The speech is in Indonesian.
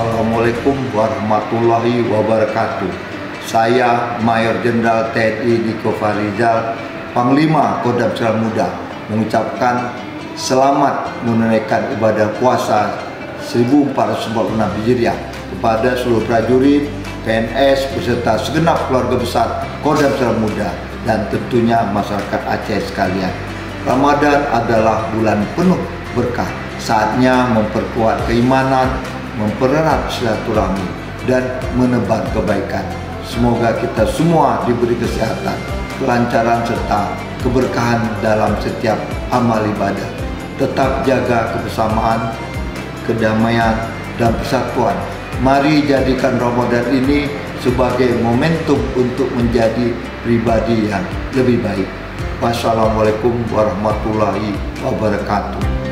Assalamualaikum warahmatullahi wabarakatuh. Saya Mayor Jenderal TNI Niko Fahrizal, Panglima Kodam Sel Muda, mengucapkan selamat menunaikan ibadah puasa 1446 Hijriah kepada seluruh prajurit, PNS, beserta segenap keluarga besar Kodam Sel Muda dan tentunya masyarakat Aceh sekalian. Ramadan adalah bulan penuh berkah, saatnya memperkuat keimanan, mempererat silaturahmi, dan menebar kebaikan. Semoga kita semua diberi kesehatan, kelancaran, serta keberkahan dalam setiap amal ibadah. Tetap jaga kebersamaan, kedamaian, dan persatuan. Mari jadikan Ramadan ini sebagai momentum untuk menjadi pribadi yang lebih baik. Wassalamualaikum warahmatullahi wabarakatuh.